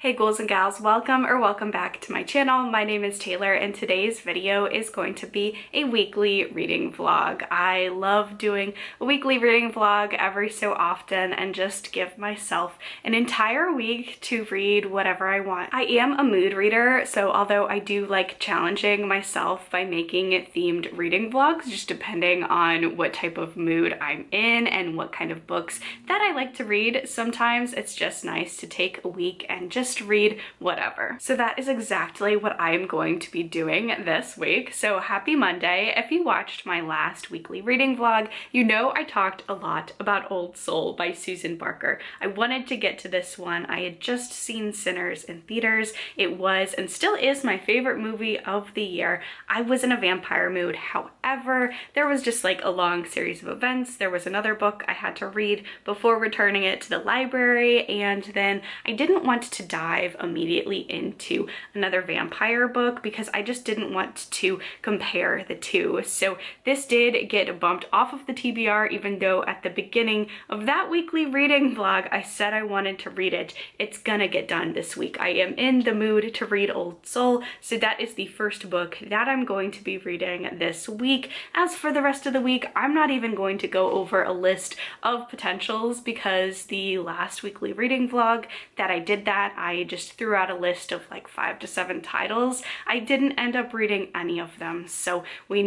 Hey ghouls and gals, welcome back to my channel. My name is Taylor and today's video is going to be a weekly reading vlog. I love doing a weekly reading vlog every so often and just give myself an entire week to read whatever I want. I am a mood reader, so although I do like challenging myself by making themed reading vlogs, just depending on what type of mood I'm in and what kind of books that I like to read, sometimes it's just nice to take a week and just read whatever. So that is exactly what I am going to be doing this week. So happy Monday. If you watched my last weekly reading vlog, you know I talked a lot about Old Soul by Susan Barker. I wanted to get to this one. I had just seen Sinners in theaters. It was and still is my favorite movie of the year. I was in a vampire mood. However, there was just like a long series of events. There was another book I had to read before returning it to the library, and then I didn't want to dive immediately into another vampire book because I just didn't want to compare the two. So this did get bumped off of the TBR, even though at the beginning of that weekly reading vlog I said I wanted to read it. It's gonna get done this week. I am in the mood to read Old Soul, so that is the first book that I'm going to be reading this week. As for the rest of the week, I'm not even going to go over a list of potentials because the last weekly reading vlog that I did that, I just threw out a list of like 5 to 7 titles. I didn't end up reading any of them. So I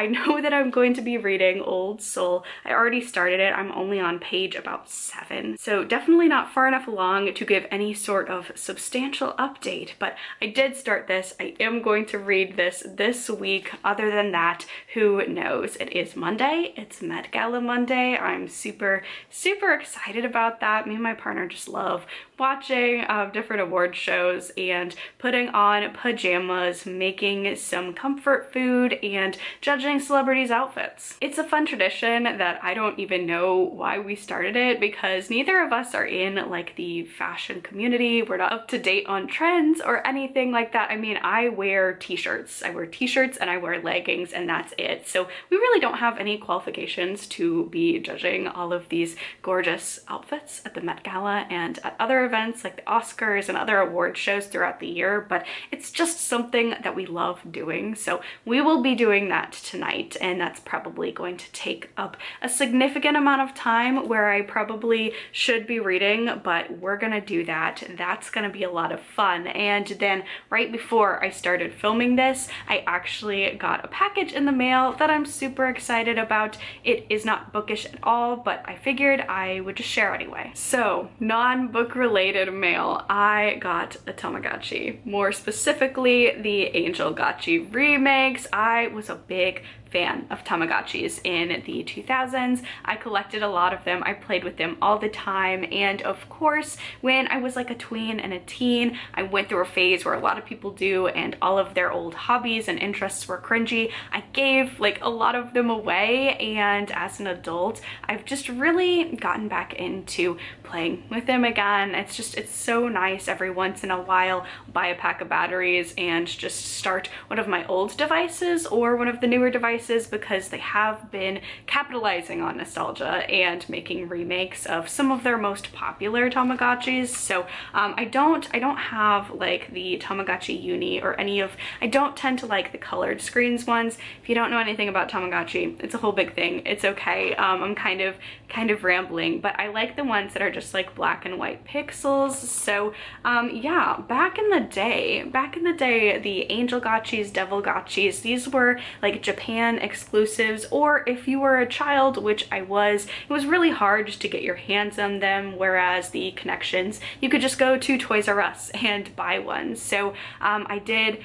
know that I'm going to be reading Old Soul. I already started it. I'm only on page about 7. So definitely not far enough along to give any sort of substantial update, but I did start this. I am going to read this week. Other than that, who knows? It is Monday. It's Met Gala Monday. I'm super excited about that. Me and my partner just love watching different award shows and putting on pajamas, making some comfort food, and judging celebrities' outfits. It's a fun tradition that I don't even know why we started it because neither of us are in like the fashion community. We're not up to date on trends or anything like that. I mean, I wear t-shirts. I wear t-shirts and I wear leggings and that's it. So we really don't have any qualifications to be judging all of these gorgeous outfits at the Met Gala and at other events like the Oscars and other award shows throughout the year, but it's just something that we love doing. So we will be doing that tonight, and that's probably going to take up a significant amount of time where I probably should be reading, but we're gonna do that. That's gonna be a lot of fun. And then right before I started filming this, I actually got a package in the mail that I'm super excited about. It is not bookish at all, but I figured I would just share anyway. So non-book related mail. I got a Tamagotchi, more specifically the Angel Gachi remakes. I was a big fan of Tamagotchis in the 2000s. I collected a lot of them. I played with them all the time. And of course, when I was like a tween and a teen, I went through a phase where a lot of people do and all of their old hobbies and interests were cringy. I gave like a lot of them away, and as an adult, I've just really gotten back into playing with them again. It's so nice every once in a while. Buy a pack of batteries and just start one of my old devices or one of the newer devices because they have been capitalizing on nostalgia and making remakes of some of their most popular Tamagotchis. So I don't have like the Tamagotchi Uni or any of, I don't tend to like the colored screens ones. If you don't know anything about Tamagotchi, it's a whole big thing. It's okay. I'm kind of rambling, but I like the ones that are just like black and white pixels. So yeah, back in the day, the Angel Gotchis, Devil Gotchis, these were like Japan exclusives, or if you were a child, which I was, it was really hard just to get your hands on them, whereas the connections, you could just go to Toys R Us and buy one. So I did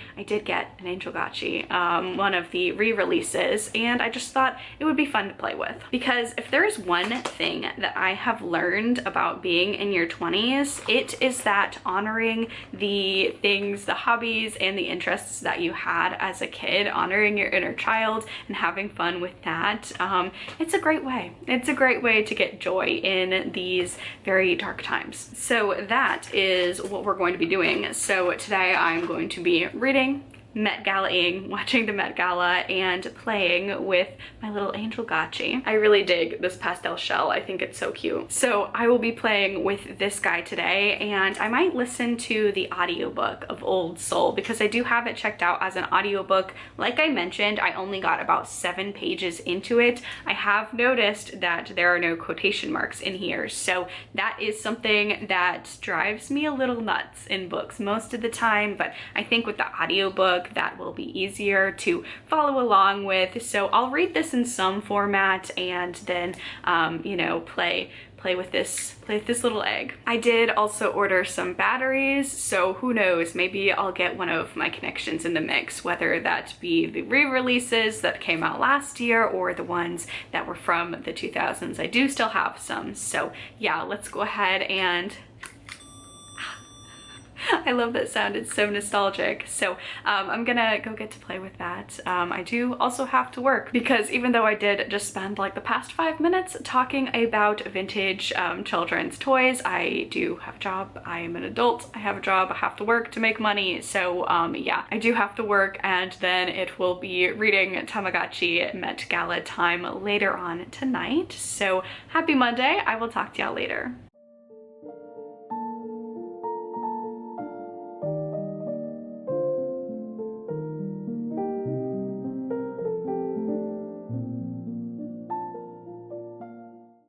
get an Angel Gachi, one of the re-releases, and I just thought it would be fun to play with. Because if there's one thing that I have learned about being in your 20s, it is that honoring the things, the hobbies, and the interests that you had as a kid, honoring your inner child and having fun with that, it's a great way. It's a great way to get joy in these very dark times. So that is what we're going to be doing. So today I'm going to be reading Met Gala-ing, watching the Met Gala and playing with my little angel gotchi. I really dig this pastel shell. I think it's so cute. So I will be playing with this guy today, and I might listen to the audiobook of Old Soul because I do have it checked out as an audiobook. Like I mentioned, I only got about 7 pages into it. I have noticed that there are no quotation marks in here, so that is something that drives me a little nuts in books most of the time, but I think with the audiobook that will be easier to follow along with. So I'll read this in some format and then you know, play with this little egg. I did also order some batteries, so who knows, maybe I'll get one of my connections in the mix, whether that be the re-releases that came out last year or the ones that were from the 2000s. I do still have some, so yeah, let's go ahead and I love that sound, it's so nostalgic. So I'm gonna go get to play with that. I do also have to work because even though I did just spend like the past 5 minutes talking about vintage children's toys, I do have a job. I am an adult, I have a job, I have to work to make money. So yeah, I do have to work, and then it will be reading Tamagotchi Met Gala time later on tonight. So happy Monday, I will talk to y'all later.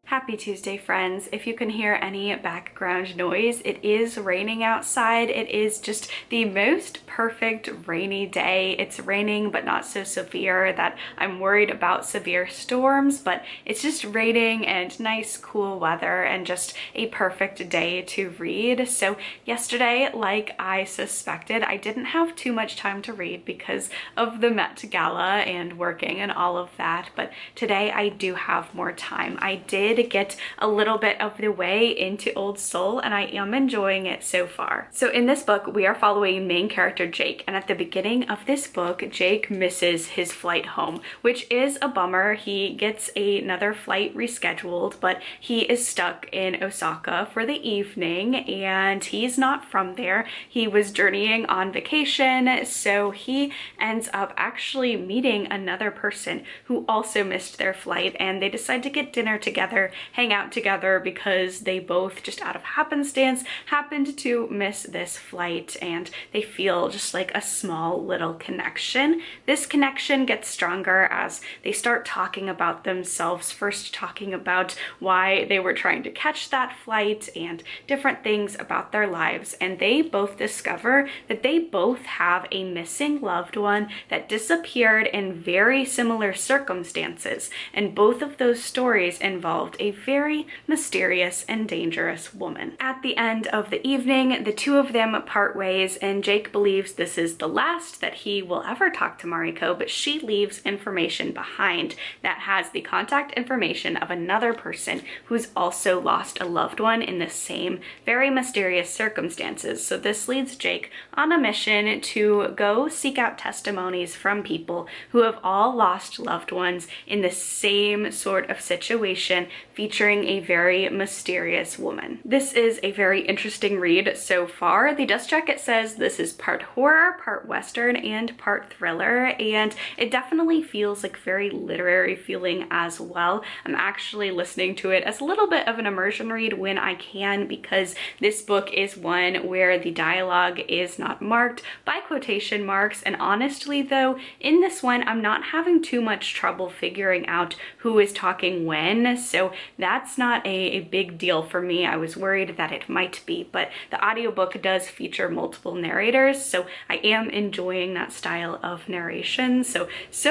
Happy Tuesday, friends. If you can hear any background noise, it is raining outside. It is just the most perfect rainy day. It's raining, but not so severe that I'm worried about severe storms, but it's just raining and nice cool weather and just a perfect day to read. So yesterday, like I suspected, I didn't have too much time to read because of the Met Gala and working and all of that, but today I do have more time. I did get a little bit of the way into Old Soul, and I am enjoying it so far. So in this book, we are following main character Jake, and at the beginning of this book, Jake misses his flight home, which is a bummer. He gets another flight rescheduled, but he is stuck in Osaka for the evening, and he's not from there. He was journeying on vacation, so he ends up actually meeting another person who also missed their flight, and they decide to get dinner together, hang out together, because they both, just out of happenstance, happened to miss this flight, and they feel just like a small little connection. This connection gets stronger as they start talking about themselves, first talking about why they were trying to catch that flight and different things about their lives, and they both discover that they both have a missing loved one that disappeared in very similar circumstances, and both of those stories involved a very mysterious and dangerous woman. At the end of the evening, the two of them part ways, and Jake believes this is the last that he will ever talk to Mariko, but she leaves information behind that has the contact information of another person who's also lost a loved one in the same very mysterious circumstances. So this leads Jake on a mission to go seek out testimonies from people who have all lost loved ones in the same sort of situation, featuring a very mysterious woman. This is a very interesting read so far. The dust jacket says this is part horror, part western, and part thriller, and it definitely feels like very literary feeling as well. I'm actually listening to it as a little bit of an immersion read when I can, because this book is one where the dialogue is not marked by quotation marks, and honestly though, in this one I'm not having too much trouble figuring out who is talking when, so that's not a big deal for me. I was worried that it might be, but the audiobook does feature multiple narrators, so I am enjoying that style of narration. So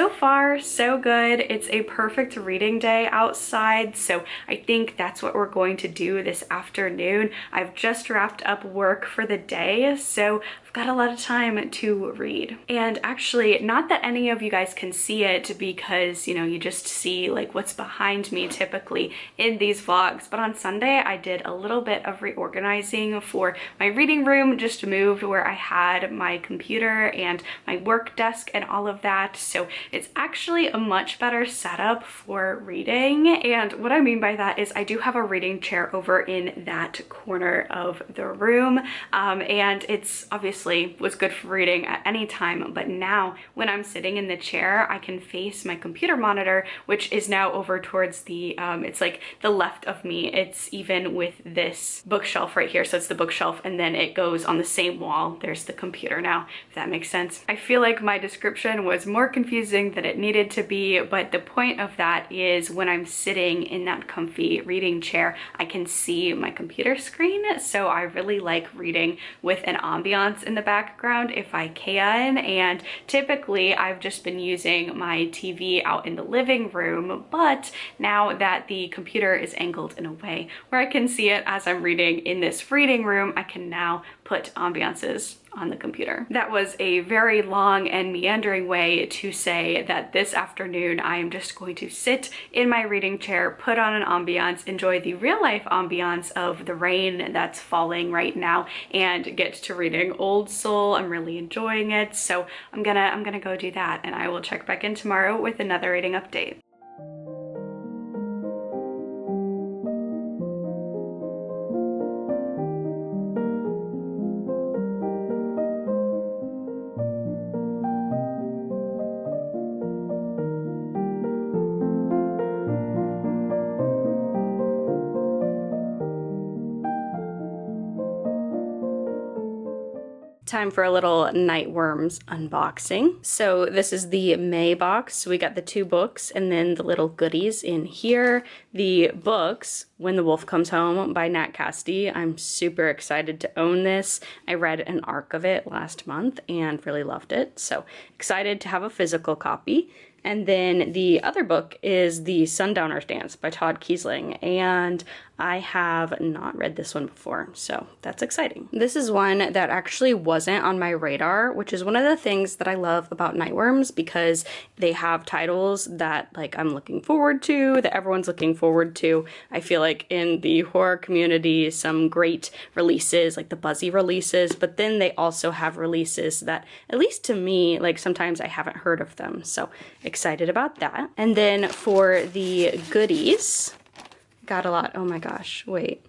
far, so good. It's a perfect reading day outside, so I think that's what we're going to do this afternoon. I've just wrapped up work for the day, so I've got a lot of time to read. And actually, not that any of you guys can see it because, you know, you just see like what's behind me typically in these vlogs. But on Sunday, I did a little bit of reorganizing for my reading room, just moved where I had my computer and my work desk and all of that. So it's actually a much better setup for reading. And what I mean by that is I do have a reading chair over in that corner of the room. And it's obviously was good for reading at any time, but now when I'm sitting in the chair, I can face my computer monitor, which is now over towards the, it's like the left of me. It's even with this bookshelf right here. So it's the bookshelf and then it goes on the same wall. There's the computer now, if that makes sense. I feel like my description was more confusing than it needed to be, but the point of that is when I'm sitting in that comfy reading chair, I can see my computer screen. So I really like reading with an ambiance in the background if I can. And typically I've just been using my TV out in the living room, but now that the computer is angled in a way where I can see it as I'm reading in this reading room, I can now put ambiances on the computer. That was a very long and meandering way to say that this afternoon I am just going to sit in my reading chair, put on an ambiance, enjoy the real life ambiance of the rain that's falling right now, and get to reading Old Soul. I'm really enjoying it, so I'm gonna go do that, and I will check back in tomorrow with another reading update. Time for a little Nightworms unboxing. So this is the May box. We got the 2 books and then the little goodies in here. The books, When the Wolf Comes Home by Nat Cassidy. I'm super excited to own this. I read an arc of it last month and really loved it. So excited to have a physical copy. And then the other book is The Sundowner's Dance by Todd Kiesling, and I have not read this one before, so that's exciting. This is one that actually wasn't on my radar, which is one of the things that I love about Nightworms, because they have titles that like I'm looking forward to, that everyone's looking forward to. I feel like in the horror community, some great releases, like the buzzy releases, but then they also have releases that, at least to me, like sometimes I haven't heard of them, so excited about that. And then for the goodies, got a lot. Oh my gosh, wait,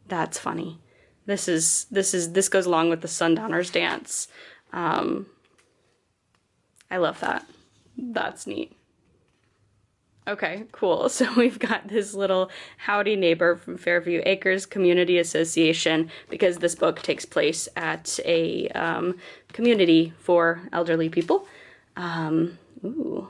that's funny. This goes along with the Sundowner's Dance. I love that. That's neat. Okay, cool. So we've got this little howdy neighbor from Fairview Acres Community Association, because this book takes place at a community for elderly people. Ooh,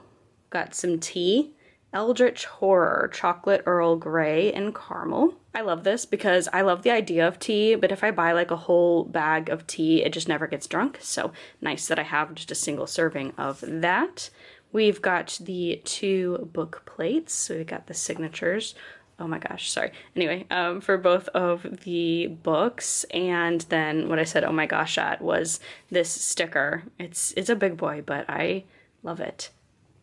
got some tea. Eldritch Horror, Chocolate Earl Grey and Caramel. I love this because I love the idea of tea, but if I buy like a whole bag of tea, it just never gets drunk. So nice that I have just a single serving of that. We've got the 2 book plates. So we've got the signatures. Oh my gosh, sorry. Anyway, for both of the books, and then what I said, oh my gosh, at was this sticker. It's a big boy, but I love it.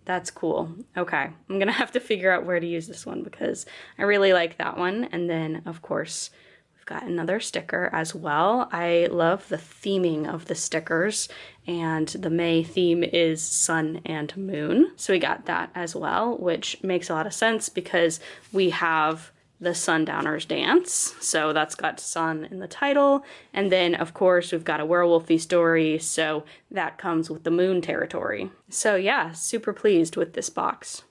That's cool. Okay, I'm gonna have to figure out where to use this one because I really like that one. And then, of course, we've got another sticker as well. I love the theming of the stickers, and the May theme is sun and moon. So we got that as well, which makes a lot of sense because we have the Sundowner's Dance, so that's got sun in the title, and then of course we've got a werewolfy story, so that comes with the moon territory. So yeah, super pleased with this box.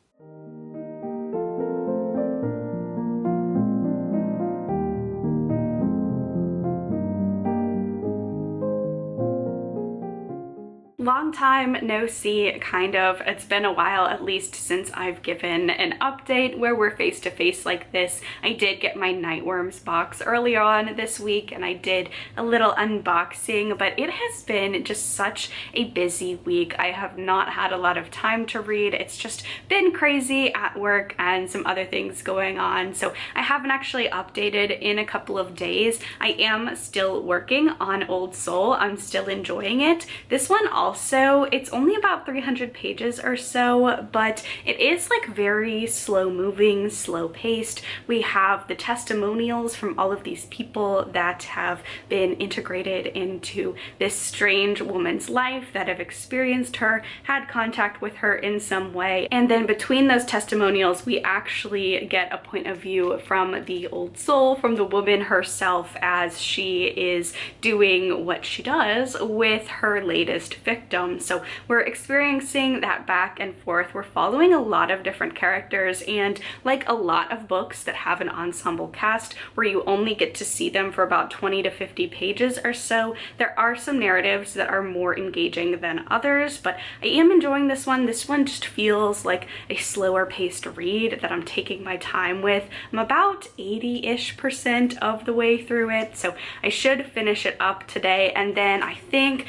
Long time no see, kind of. It's been a while, at least, since I've given an update where we're face to face like this. I did get my Nightworms box early on this week and I did a little unboxing, but it has been just such a busy week. I have not had a lot of time to read. It's just been crazy at work and some other things going on, so I haven't actually updated in a couple of days. I am still working on Old Soul. I'm still enjoying it. This one also also. It's only about 300 pages or so, but it is like very slow moving, slow paced. We have the testimonials from all of these people that have been integrated into this strange woman's life, that have experienced her, had contact with her in some way. And then between those testimonials, we actually get a point of view from the old soul, from the woman herself, as she is doing what she does with her latest victim. So we're experiencing that back and forth. We're following a lot of different characters, and like a lot of books that have an ensemble cast where you only get to see them for about 20 to 50 pages or so, there are some narratives that are more engaging than others, but I am enjoying this one. This one just feels like a slower paced read that I'm taking my time with. I'm about 80-ish% of the way through it, so I should finish it up today, and then I think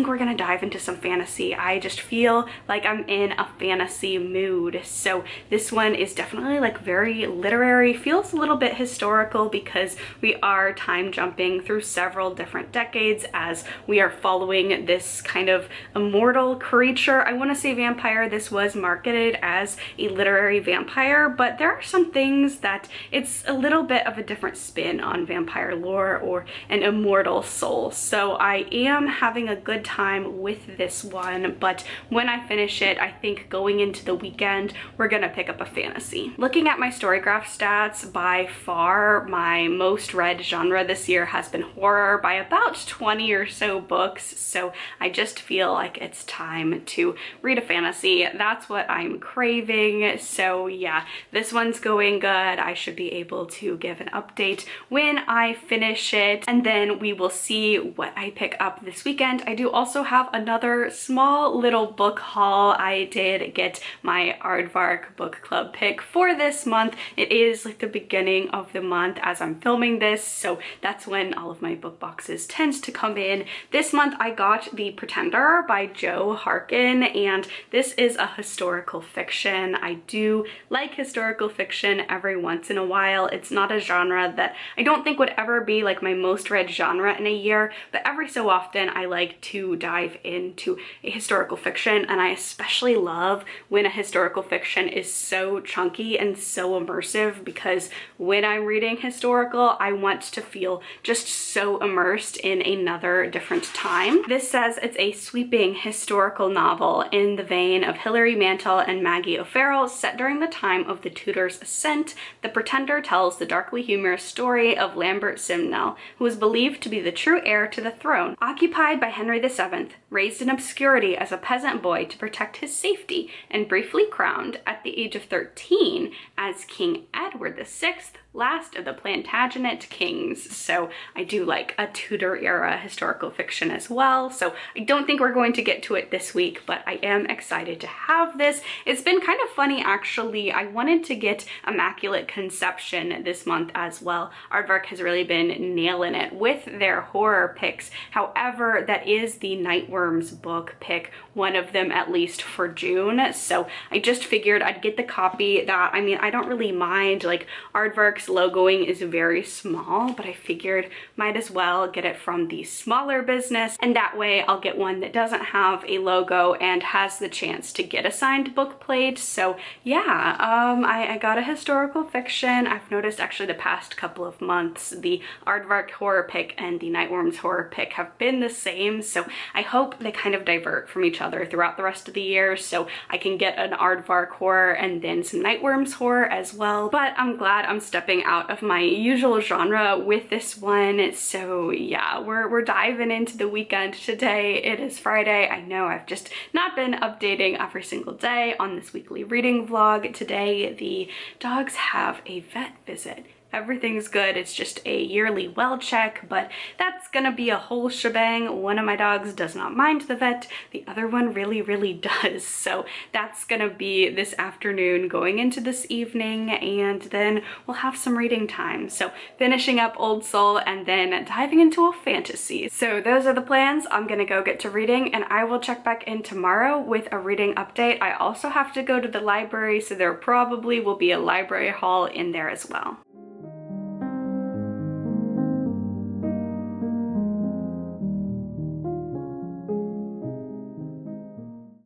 we're gonna dive into some fantasy. I just feel like I'm in a fantasy mood. So this one is definitely like very literary, feels a little bit historical because we are time jumping through several different decades as we are following this kind of immortal creature. I want to say vampire. This was marketed as a literary vampire, but there are some things that it's a little bit of a different spin on vampire lore or an immortal soul. So I am having a good time with this one, but when I finish it, I think going into the weekend, we're gonna pick up a fantasy. Looking at my Storygraph stats, by far my most read genre this year has been horror by about 20 or so books, so I just feel like it's time to read a fantasy. That's what I'm craving. So yeah, this one's going good. I should be able to give an update when I finish it, and then we will see what I pick up this weekend. I do also have another small little book haul. I did get my Aardvark book club pick for this month. It is like the beginning of the month as I'm filming this, so that's when all of my book boxes tends to come in. This month I got The Pretender by Joe Harkin, and this is a historical fiction. I do like historical fiction every once in a while. It's not a genre that I don't think would ever be like my most read genre in a year, but every so often I like to dive into a historical fiction, and I especially love when a historical fiction is so chunky and so immersive, because when I'm reading historical, I want to feel just so immersed in another different time. This says it's a sweeping historical novel in the vein of Hilary Mantel and Maggie O'Farrell, set during the time of the Tudors' ascent. The Pretender tells the darkly humorous story of Lambert Simnel, who is believed to be the true heir to the throne. Occupied by Henry VII, raised in obscurity as a peasant boy to protect his safety, and briefly crowned at the age of 13 as King Edward VI, last of the Plantagenet kings. So I do like a Tudor era historical fiction as well. So I don't think we're going to get to it this week, but I am excited to have this. It's been kind of funny actually. I wanted to get Immaculate Conception this month as well. Aardvark has really been nailing it with their horror picks. However, that is the Nightworms book pick, one of them at least for June. So I just figured I'd get the copy that, I mean, I don't really mind, like Aardvark's logoing is very small, but I figured might as well get it from the smaller business, and that way I'll get one that doesn't have a logo and has the chance to get a signed book plate. So yeah, I got a historical fiction. I've noticed actually the past couple of months the Aardvark horror pick and the Nightworms horror pick have been the same, so I hope they kind of divert from each other throughout the rest of the year so I can get an Aardvark horror and then some Nightworms horror as well. But I'm glad I'm stepping out of my usual genre with this one. So yeah, we're diving into the weekend today. It is Friday. I know I've just not been updating every single day on this weekly reading vlog. Today the dogs have a vet visit. Everything's good. It's just a yearly well check, but that's gonna be a whole shebang. One of my dogs does not mind the vet. The other one really does. So that's gonna be this afternoon going into this evening, and then we'll have some reading time. So finishing up Old Soul and then diving into a fantasy. So those are the plans. I'm gonna go get to reading, and I will check back in tomorrow with a reading update. I also have to go to the library, so there probably will be a library haul in there as well.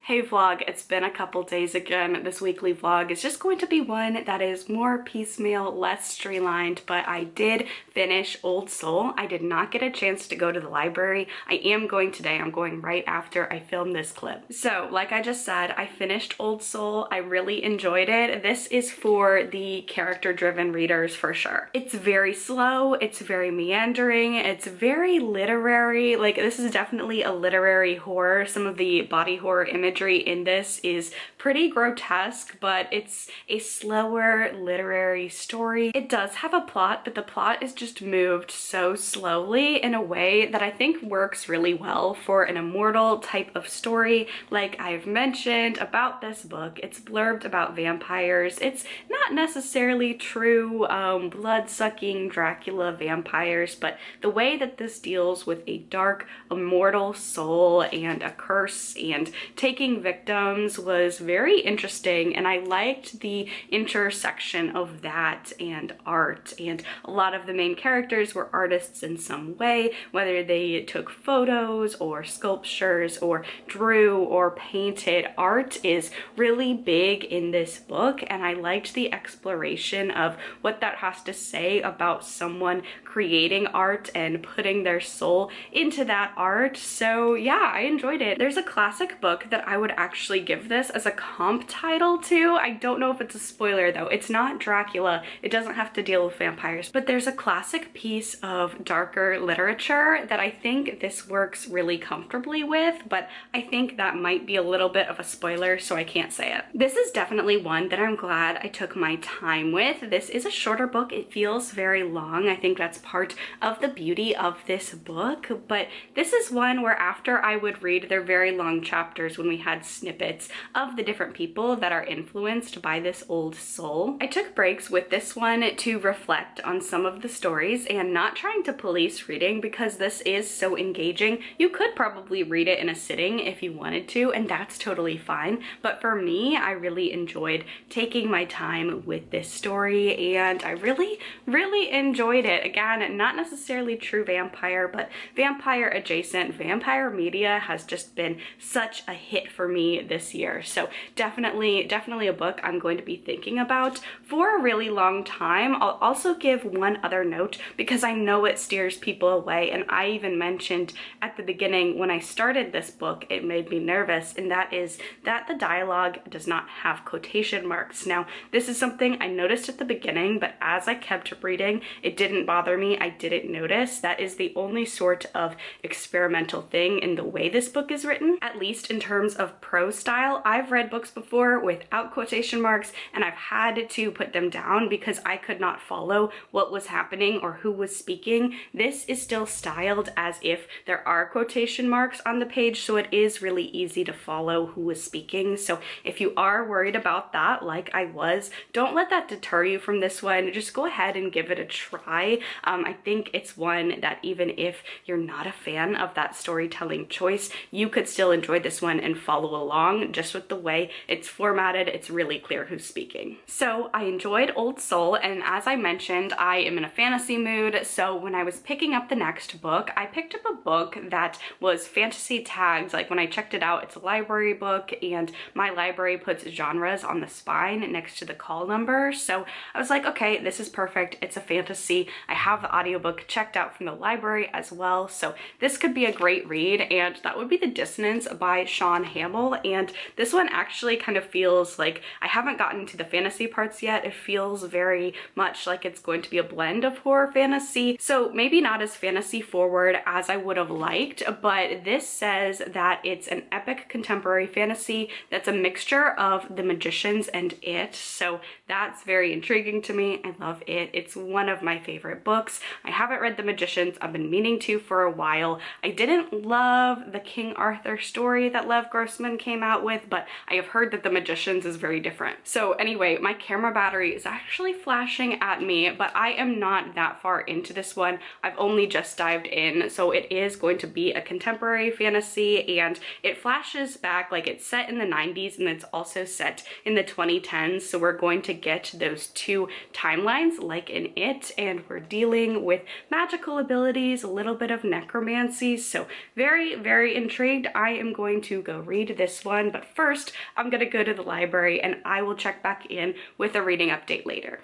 Hey vlog, it's been a couple days again. This weekly vlog is just going to be one that is more piecemeal, less streamlined, but I did finish Old Soul. I did not get a chance to go to the library. I am going today. I'm going right after I film this clip. So like I just said, I finished Old Soul. I really enjoyed it. This is for the character-driven readers for sure. It's very slow. It's very meandering. It's very literary. Like, this is definitely a literary horror. Some of the body horror imagery in this is pretty grotesque, but it's a slower literary story. It does have a plot, but the plot is just moved so slowly in a way that I think works really well for an immortal type of story. Like I've mentioned about this book, it's blurbed about vampires. It's not necessarily true blood-sucking Dracula vampires, but the way that this deals with a dark immortal soul and a curse and taking victims was very interesting, and I liked the intersection of that and art. And a lot of the main characters were artists in some way, whether they took photos or sculptures or drew or painted. Art is really big in this book, and I liked the exploration of what that has to say about someone creating art and putting their soul into that art. So yeah, I enjoyed it. There's a classic book that I would actually give this as a comp title to. I don't know if it's a spoiler though. It's not Dracula. It doesn't have to deal with vampires, but there's a classic piece of darker literature that I think this works really comfortably with, but I think that might be a little bit of a spoiler, so I can't say it. This is definitely one that I'm glad I took my time with. This is a shorter book. It feels very long. I think that's part of the beauty of this book, but this is one where after I would read their very long chapters when we had snippets of the different people that are influenced by this old soul, I took breaks with this one to reflect on some of the stories and not trying to police reading because this is so engaging. You could probably read it in a sitting if you wanted to, and that's totally fine. But for me, I really enjoyed taking my time with this story, and I really enjoyed it. Again, not necessarily true vampire, but vampire adjacent. Vampire media has just been such a hit for me this year. So definitely a book I'm going to be thinking about for a really long time. I'll also give one other note because I know it steers people away, and I even mentioned at the beginning when I started this book it made me nervous, and that is that the dialogue does not have quotation marks. Now this is something I noticed at the beginning, but as I kept reading it didn't bother me. I didn't notice. That is the only sort of experimental thing in the way this book is written, at least in terms of prose style. I've read books before without quotation marks, and I've had to put them down because I could not follow what was happening or who was speaking. This is still styled as if there are quotation marks on the page, so it is really easy to follow who was speaking. So if you are worried about that, like I was, don't let that deter you from this one. Just go ahead and give it a try. I think it's one that even if you're not a fan of that storytelling choice, you could still enjoy this one and follow along. Just with the way it's formatted, it's really clear who's speaking. So I enjoyed Old Soul, and as I mentioned, I am in a fantasy mood, so when I was picking up the next book, I picked up a book that was fantasy tagged. Like when I checked it out, it's a library book, and my library puts genres on the spine next to the call number, so I was like, okay, this is perfect. It's a fantasy. I have the audiobook checked out from the library as well, so this could be a great read, and that would be the Dissonance by Shaun Hamill. And this one actually kind of feels like, I haven't gotten to the fantasy parts yet, it feels very much like it's going to be a blend of horror fantasy, so maybe not as fantasy forward as I would have liked, but this says that it's an epic contemporary fantasy that's a mixture of The Magicians and It, so that's very intriguing to me. I love it. It's one of my favorite books. I haven't read The Magicians. I've been meaning to for a while. I didn't love the King Arthur story that Lev Grossman came out with, but I have heard that The Magicians is very different. So anyway, my camera battery is actually flashing at me, but I am not that far into this one. I've only just dived in, so it is going to be a contemporary fantasy, and it flashes back, like it's set in the 90s and it's also set in the 2010s, so we're going to get those two timelines like in It, and we're dealing dealing with magical abilities, a little bit of necromancy. So very, very intrigued. I am going to go read this one, but first I'm gonna go to the library and I will check back in with a reading update later.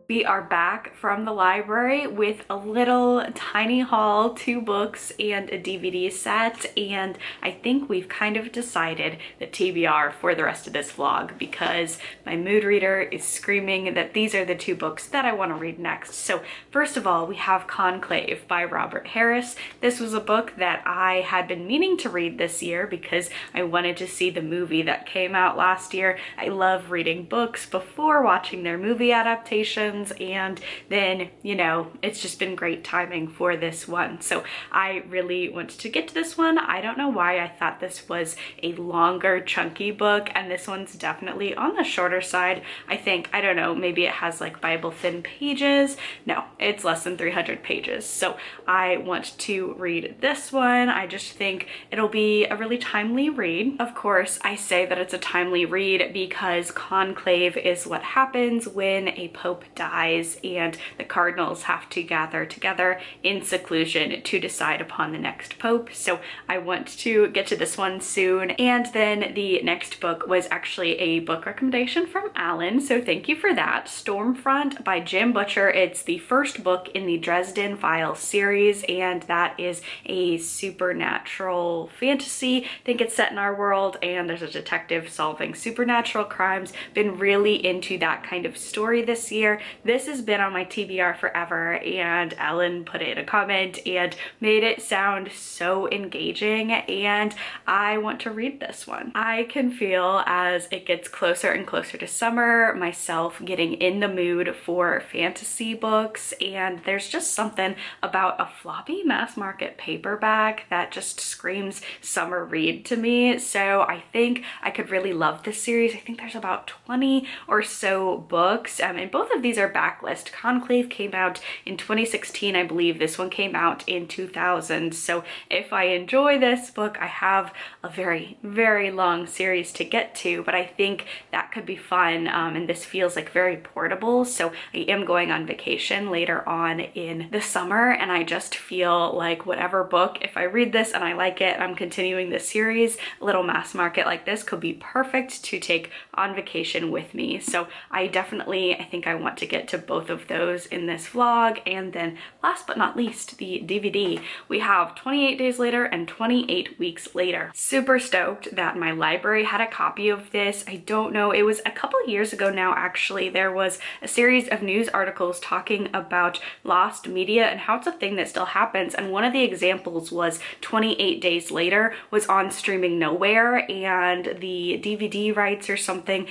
We are back from the library with a little tiny haul, 2 books and a DVD set, and I think we've kind of decided the TBR for the rest of this vlog because my mood reader is screaming that these are the 2 books that I want to read next. So first of all, we have Conclave by Robert Harris. This was a book that I had been meaning to read this year because I wanted to see the movie that came out last year. I love reading books before watching their movie adaptations, and then, you know, it's just been great timing for this one. So I really wanted to get to this one. I don't know why I thought this was a longer, chunky book, and this one's definitely on the shorter side. I think, I don't know, maybe it has like Bible thin pages. No, it's less than 300 pages. So I want to read this one. I just think it'll be a really timely read. Of course, I say that it's a timely read because Conclave is what happens when a pope dies and the cardinals have to gather together in seclusion to decide upon the next pope. So I want to get to this one soon. And then the next book was actually a book recommendation from Alan, so thank you for that. Stormfront by Jim Butcher. It's the first book in the Dresden Files series, and that is a supernatural fantasy. I think it's set in our world and there's a detective solving supernatural crimes. Been really into that kind of story this year. This has been on my TBR forever, and Ellen put it in a comment and made it sound so engaging, and I want to read this one. I can feel as it gets closer and closer to summer myself getting in the mood for fantasy books, and there's just something about a floppy mass market paperback that just screams summer read to me. So I think I could really love this series. I think there's about 20 or so books, and both of these are backlist. Conclave came out in 2016, I believe. This one came out in 2000. So if I enjoy this book, I have a very, very long series to get to, but I think that could be fun. And this feels like very portable. So I am going on vacation later on in the summer, and I just feel like whatever book, if I read this and I like it, I'm continuing this series, a little mass market like this could be perfect to take on vacation with me. So I think I want to get to both of those in this vlog. And then last but not least, the DVD. We have 28 Days Later and 28 Weeks Later. Super stoked that my library had a copy of this. I don't know, it was a couple years ago now actually. There was a series of news articles talking about lost media and how it's a thing that still happens, and one of the examples was 28 Days Later was on streaming nowhere, and the DVD rights or something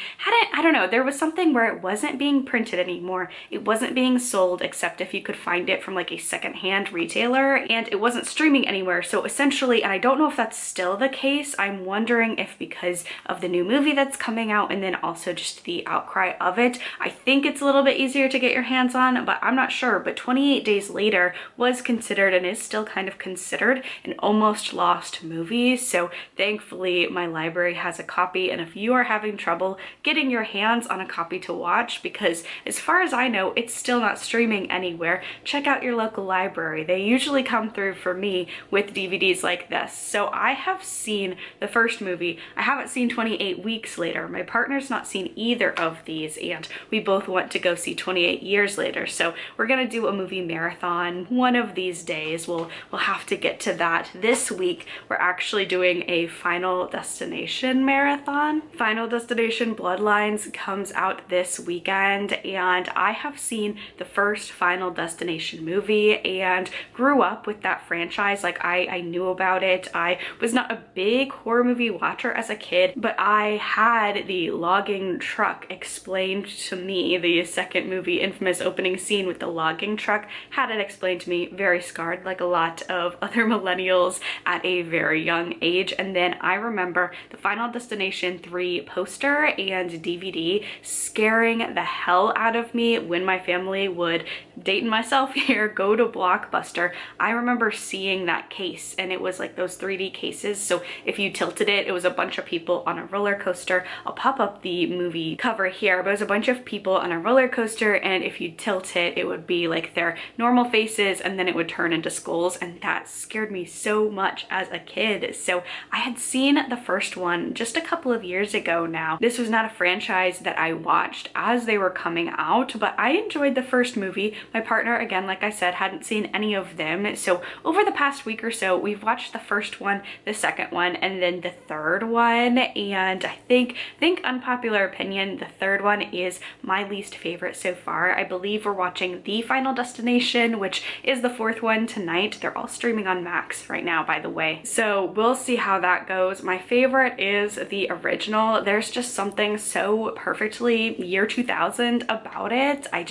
I don't know, there was something where it wasn't being printed anymore. It wasn't being sold except if you could find it from like a secondhand retailer, and it wasn't streaming anywhere. So essentially, and I don't know if that's still the case, I'm wondering if because of the new movie that's coming out and then also just the outcry of it, I think it's a little bit easier to get your hands on, but I'm not sure. But 28 Days Later was considered and is still kind of considered an almost lost movie. So thankfully my library has a copy, and if you are having trouble getting your hands on a copy to watch, because as far as I know it's still not streaming anywhere, check out your local library. They usually come through for me with DVDs like this. So I have seen the first movie. I haven't seen 28 Weeks Later. My partner's not seen either of these, and we both want to go see 28 Years Later. So we're gonna do a movie marathon one of these days. We'll have to get to that. This week we're actually doing a Final Destination marathon. Final Destination Bloodlines comes out this weekend, and I have seen the first Final Destination movie and grew up with that franchise. Like I knew about it. I was not a big horror movie watcher as a kid, but I had the logging truck explained to me. The second movie, infamous opening scene with the logging truck, had it explained to me. Very scarred, like a lot of other millennials at a very young age. And then I remember the Final Destination 3 poster and DVD scaring the hell out of me family, when my family would, dating myself here, go to Blockbuster, I remember seeing that case, and it was like those 3D cases. So if you tilted it, it was a bunch of people on a roller coaster. I'll pop up the movie cover here, but it was a bunch of people on a roller coaster, and if you tilt it, it would be like their normal faces, and then it would turn into skulls, and that scared me so much as a kid. So I had seen the first one just a couple of years ago now. This was not a franchise that I watched as they were coming out, but I enjoyed the first movie. My partner, again, like I said, hadn't seen any of them. So over the past week or so, we've watched the first one, the second one, and then the third one. And I think unpopular opinion, the third one is my least favorite so far. I believe we're watching The Final Destination, which is the fourth one tonight. They're all streaming on Max right now, by the way. So we'll see how that goes. My favorite is the original. There's just something so perfectly year 2000 about it. I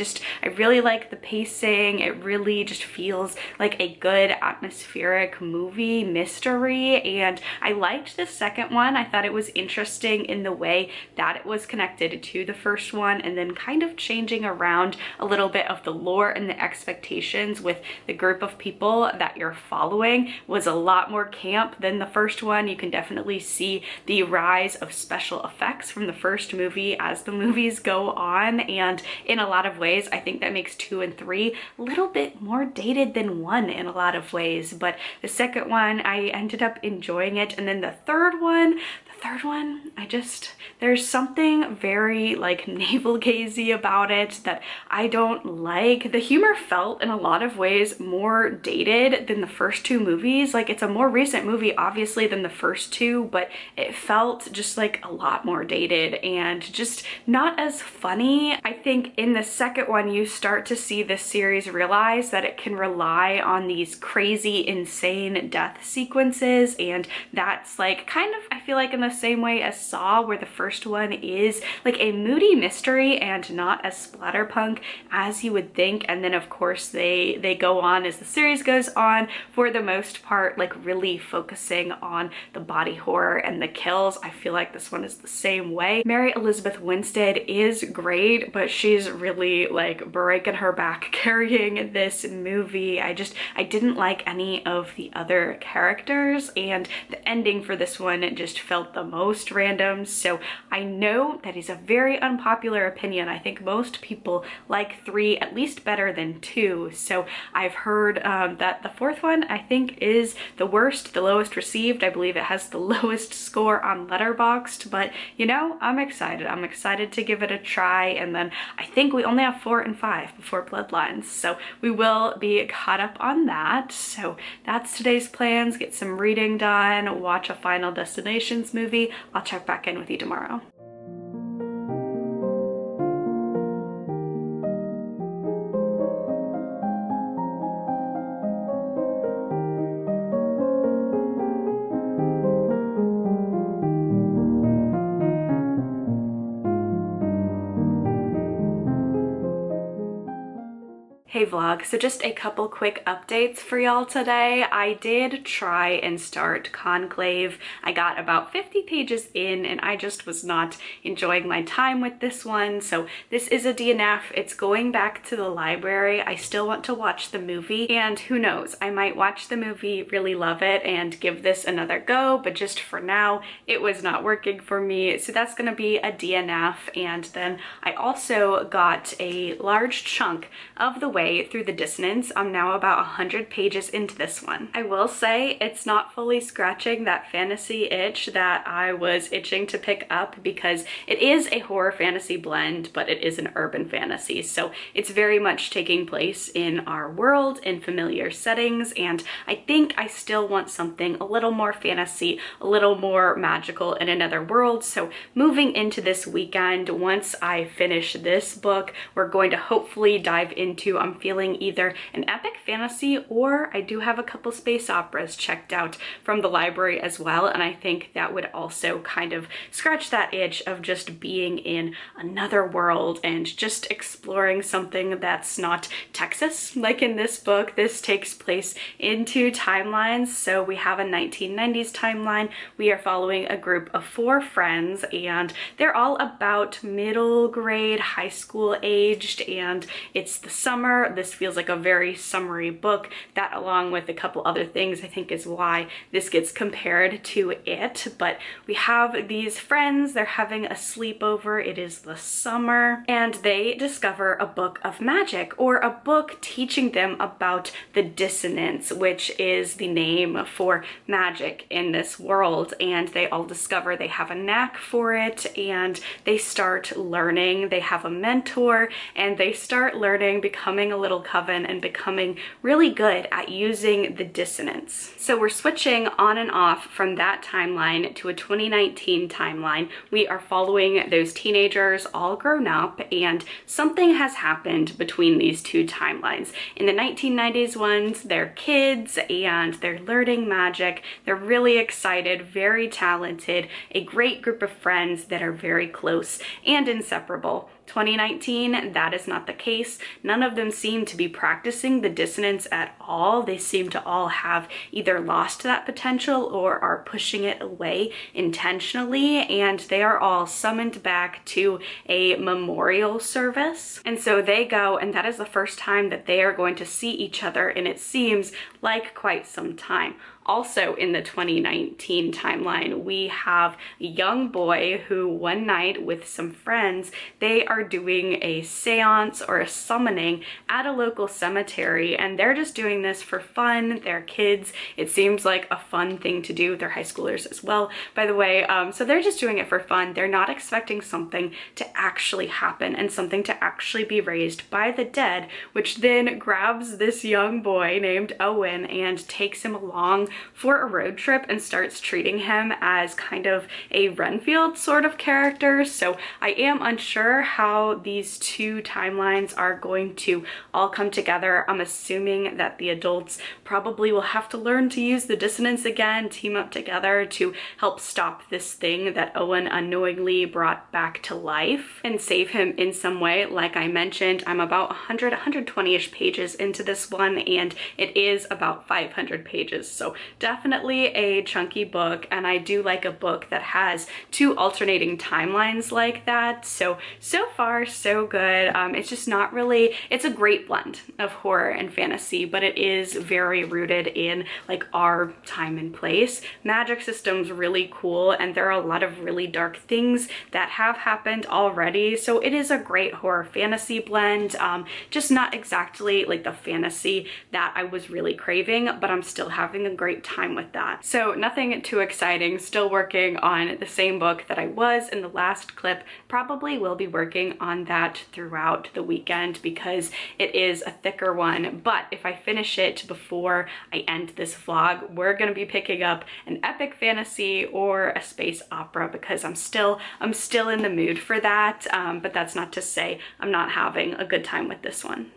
really like the pacing. It really just feels like a good atmospheric movie mystery, and I liked the second one. I thought it was interesting in the way that it was connected to the first one, and then kind of changing around a little bit of the lore and the expectations with the group of people that you're following was a lot more camp than the first one. You can definitely see the rise of special effects from the first movie as the movies go on, and in a lot of ways I think that makes 2 and 3 a little bit more dated than 1 in a lot of ways. But the second one, I ended up enjoying it, and then the third one, there's something very like navel-gazy about it that I don't like. The humor felt in a lot of ways more dated than the first 2 movies. Like, it's a more recent movie obviously than the first 2, but it felt just like a lot more dated and just not as funny. I think in the second one you start to see this series realize that it can rely on these crazy, insane death sequences, and that's like kind of, I feel like, in the same way as Saw, where the first one is like a moody mystery and not as splatterpunk as you would think. And then of course they go on as the series goes on, for the most part, like really focusing on the body horror and the kills. I feel like this one is the same way. Mary Elizabeth Winstead is great, but she's really like breaking her back carrying this movie. I didn't like any of the other characters, and the ending for this one just felt the most random. So I know that is a very unpopular opinion. I think most people like 3 at least better than 2. So I've heard that the fourth one I think is the worst, the lowest received. I believe it has the lowest score on Letterboxd, but you know, I'm excited. I'm excited to give it a try. And then I think we only have 4 and 5 before Bloodlines, so we will be caught up on that. So that's today's plans. Get some reading done, watch a Final Destinations movie. I'll check back in with you tomorrow. Hey vlog, so just a couple quick updates for y'all today. I did try and start Conclave. I got about 50 pages in and I just was not enjoying my time with this one. So this is a DNF. It's going back to the library. I still want to watch the movie, and who knows, I might watch the movie, really love it, and give this another go, but just for now, it was not working for me. So that's gonna be a DNF. And then I also got a large chunk of the way through the Dissonance. I'm now about 100 pages into this one. I will say it's not fully scratching that fantasy itch that I was itching to pick up, because it is a horror fantasy blend, but it is an urban fantasy. So it's very much taking place in our world, in familiar settings, and I think I still want something a little more fantasy, a little more magical in another world. So moving into this weekend, once I finish this book, we're going to hopefully dive into, I'm feeling either an epic fantasy, or I do have a couple space operas checked out from the library as well, and I think that would also kind of scratch that itch of just being in another world and just exploring something that's not Texas. Like in this book, this takes place in two timelines. So we have a 1990s timeline. We are following a group of 4 friends, and they're all about middle grade, high school aged, and it's the summer. This feels like a very summery book. That, along with a couple other things, I think is why this gets compared to it. But we have these friends, they're having a sleepover. It is the summer, and they discover a book of magic, or a book teaching them about the Dissonance, which is the name for magic in this world. And they all discover they have a knack for it, and they start learning. They have a mentor, and they start learning, becoming a little coven and becoming really good at using the Dissonance. So we're switching on and off from that timeline to a 2019 timeline. We are following those teenagers all grown up, and something has happened between these two timelines. In the 1990s ones, they're kids and they're learning magic. They're really excited, very talented, a great group of friends that are very close and inseparable. 2019, that is not the case. None of them seem to be practicing the Dissonance at all. They seem to all have either lost that potential or are pushing it away intentionally, and they are all summoned back to a memorial service. And so they go, and that is the first time that they are going to see each other, and it seems like quite some time. Also in the 2019 timeline, we have a young boy who one night with some friends, they are doing a seance or a summoning at a local cemetery, and they're just doing this for fun. They're kids. It seems like a fun thing to do. They're high schoolers as well, by the way. So they're just doing it for fun. They're not expecting something to actually happen and something to actually be raised by the dead, which then grabs this young boy named Owen and takes him along for a road trip and starts treating him as kind of a Renfield sort of character. So I am unsure how these two timelines are going to all come together. I'm assuming that the adults probably will have to learn to use the Dissonance again, team up together to help stop this thing that Owen unknowingly brought back to life and save him in some way. Like I mentioned, I'm about 120-ish pages into this one, and it is about 500 pages. So definitely a chunky book, and I do like a book that has 2 alternating timelines like that. So far so good. It's just not really, it's a great blend of horror and fantasy, but it is very rooted in like our time and place. Magic system's really cool, and there are a lot of really dark things that have happened already. So it is a great horror fantasy blend. Just not exactly like the fantasy that I was really craving, but I'm still having a great time with that. So nothing too exciting. Still working on the same book that I was in the last clip. Probably will be working on that throughout the weekend because it is a thicker one. But if I finish it before I end this vlog, we're gonna be picking up an epic fantasy or a space opera because I'm still in the mood for that. But that's not to say I'm not having a good time with this one.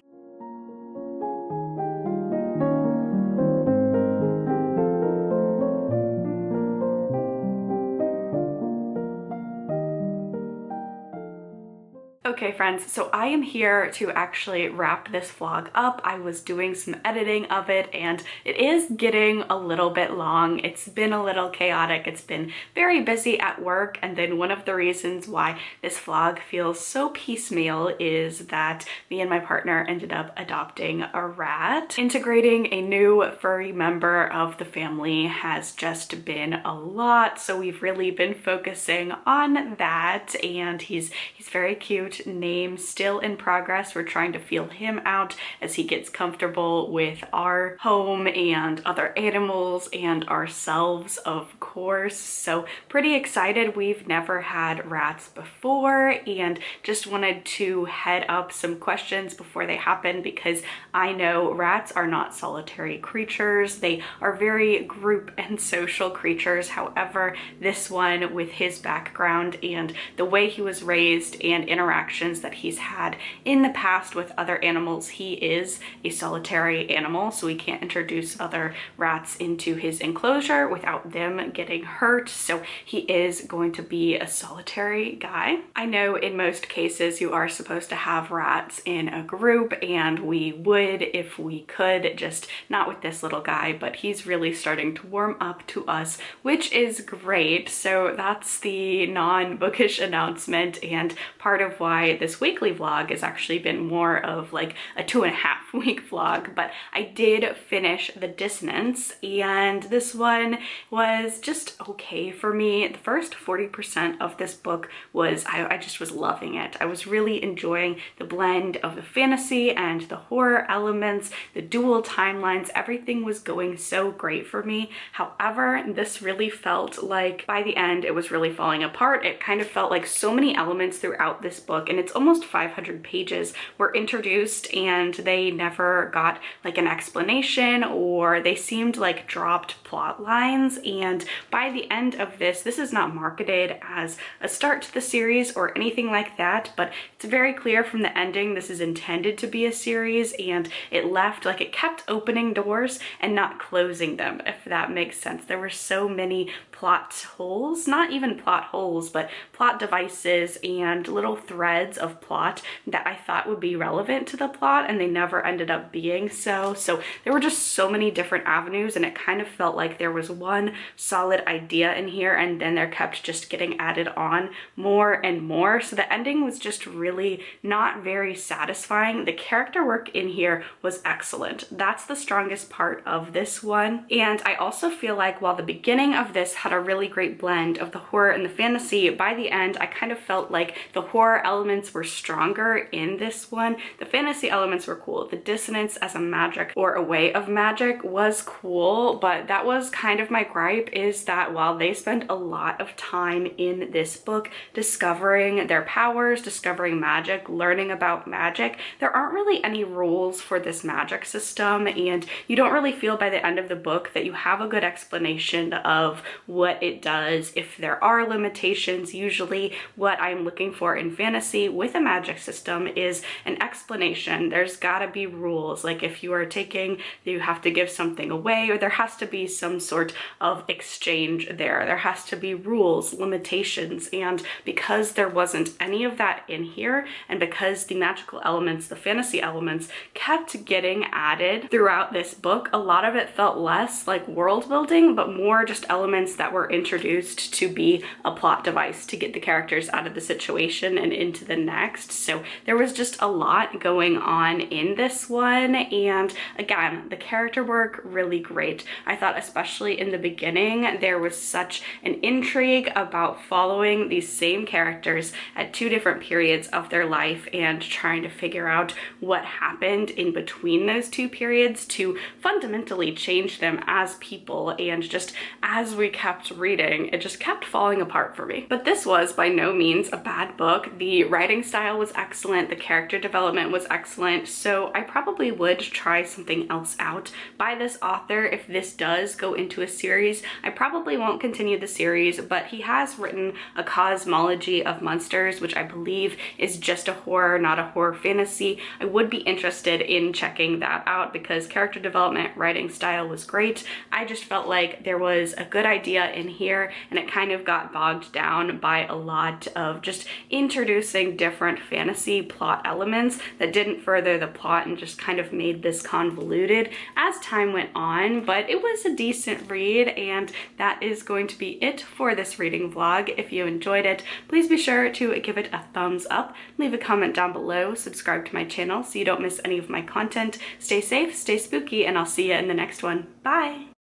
Okay friends, so I am here to actually wrap this vlog up. I was doing some editing of it and it is getting a little bit long. It's been a little chaotic. It's been very busy at work, and then one of the reasons why this vlog feels so piecemeal is that me and my partner ended up adopting a rat. Integrating a new furry member of the family has just been a lot, so we've really been focusing on that, and he's very cute. Name still in progress. We're trying to feel him out as he gets comfortable with our home and other animals and ourselves, of course. So pretty excited. We've never had rats before and just wanted to head up some questions before they happen, because I know rats are not solitary creatures. They are very group and social creatures. However, this one, with his background and the way he was raised and interacted interactions that he's had in the past with other animals. He is a solitary animal, so we can't introduce other rats into his enclosure without them getting hurt. So he is going to be a solitary guy. I know in most cases you are supposed to have rats in a group, and we would if we could, just not with this little guy, but he's really starting to warm up to us, which is great. So that's the non-bookish announcement, and part of why this weekly vlog has actually been more of like a 2.5 week vlog. But I did finish the Dissonance, and this one was just okay for me. The first 40% of this book was, I just was loving it. I was really enjoying the blend of the fantasy and the horror elements, the dual timelines. Everything was going so great for me. However, this really felt like by the end it was really falling apart. It kind of felt like so many elements throughout this book, and it's almost 500 pages, were introduced and they never got like an explanation, or they seemed like dropped plot lines. And by the end of this is not marketed as a start to the series or anything like that, but it's very clear from the ending this is intended to be a series, and it left like it kept opening doors and not closing them, if that makes sense. There were so many plot holes, not even plot holes, but plot devices and little threads of plot that I thought would be relevant to the plot, and they never ended up being so. So there were just so many different avenues, and it kind of felt like there was one solid idea in here, and then there kept just getting added on more and more. So the ending was just really not very satisfying. The character work in here was excellent. That's the strongest part of this one. And I also feel like while the beginning of this had a really great blend of the horror and the fantasy, by the end I kind of felt like the horror elements were stronger in this one. The fantasy elements were cool. The dissonance as a magic or a way of magic was cool, but that was kind of my gripe, is that while they spend a lot of time in this book discovering their powers, discovering magic, learning about magic, there aren't really any rules for this magic system, and you don't really feel by the end of the book that you have a good explanation of what it does, if there are limitations. Usually what I'm looking for in fantasy with a magic system is an explanation. There's gotta be rules. Like if you are taking, you have to give something away, or there has to be some sort of exchange there. There has to be rules, limitations, and because there wasn't any of that in here, and because the magical elements, the fantasy elements, kept getting added throughout this book, a lot of it felt less like world building, but more just elements that were introduced to be a plot device to get the characters out of the situation and into the next. So there was just a lot going on in this one, and again, the character work really great. I thought especially in the beginning there was such an intrigue about following these same characters at two different periods of their life and trying to figure out what happened in between those two periods to fundamentally change them as people. And just as we kept reading, it just kept falling apart for me. But this was by no means a bad book. The writing style was excellent, the character development was excellent, so I probably would try something else out by this author if this does go into a series. I probably won't continue the series, but he has written a cosmology of monsters, which I believe is just a horror, not a horror fantasy. I would be interested in checking that out because character development, writing style was great. I just felt like there was a good idea in here, and it kind of got bogged down by a lot of just introducing different fantasy plot elements that didn't further the plot and just kind of made this convoluted as time went on. But it was a decent read, and that is going to be it for this reading vlog. If you enjoyed it, please be sure to give it a thumbs up, leave a comment down below, subscribe to my channel so you don't miss any of my content. Stay safe, stay spooky, and I'll see you in the next one. Bye!